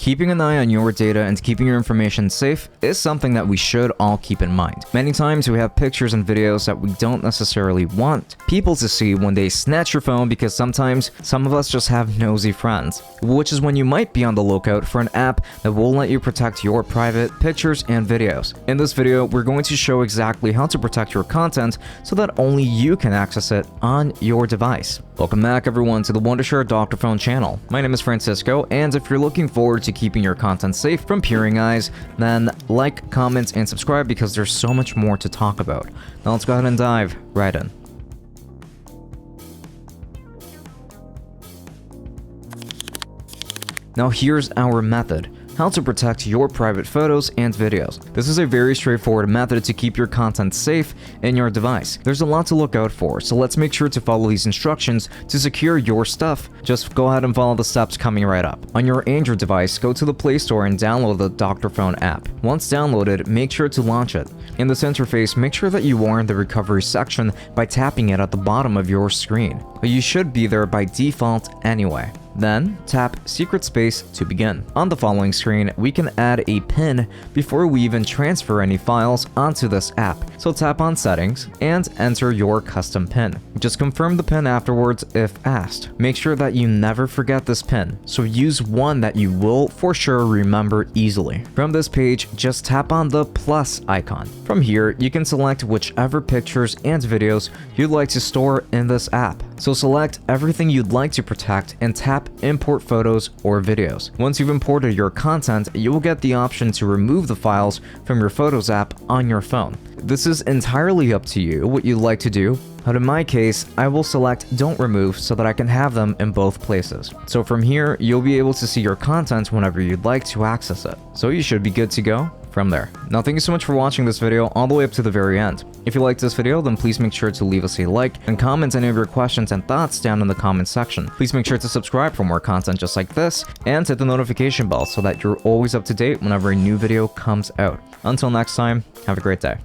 Keeping an eye on your data and keeping your information safe is something that we should all keep in mind. Many times we have pictures and videos that we don't necessarily want people to see when they snatch your phone, because sometimes some of us just have nosy friends, which is when you might be on the lookout for an app that will let you protect your private pictures and videos. In this video, we're going to show exactly how to protect your content so that only you can access it on your device. Welcome back everyone to the Wondershare Dr.Fone channel. My name is Francisco, and if you're looking forward to keeping your content safe from peering eyes, then like, comment, and subscribe because there's so much more to talk about. Now let's go ahead and dive right in. Now here's our method. How to protect your private photos and videos. This is a very straightforward method to keep your content safe in your device. There's a lot to look out for, so let's make sure to follow these instructions to secure your stuff. Just go ahead and follow the steps coming right up. On your Android device, go to the Play Store and download the Dr.Fone app. Once downloaded, make sure to launch it. In this interface, make sure that you are in the recovery section by tapping it at the bottom of your screen. But you should be there by default anyway. Then, tap Secret Space to begin. On the following screen, we can add a PIN before we even transfer any files onto this app. So tap on Settings and enter your custom PIN. Just confirm the PIN afterwards if asked. Make sure that you never forget this PIN, so use one that you will for sure remember easily. From this page, just tap on the plus icon. From here, you can select whichever pictures and videos you'd like to store in this app. So select everything you'd like to protect and tap Import Photos or Videos. Once you've imported your content, you will get the option to remove the files from your Photos app on your phone. This is entirely up to you what you'd like to do, but in my case, I will select Don't Remove so that I can have them in both places. So from here, you'll be able to see your content whenever you'd like to access it. So you should be good to go from there. Now, thank you so much for watching this video all the way up to the very end. If you liked this video, then please make sure to leave us a like and comment any of your questions and thoughts down in the comment section. Please make sure to subscribe for more content just like this and hit the notification bell so that you're always up to date whenever a new video comes out. Until next time, have a great day.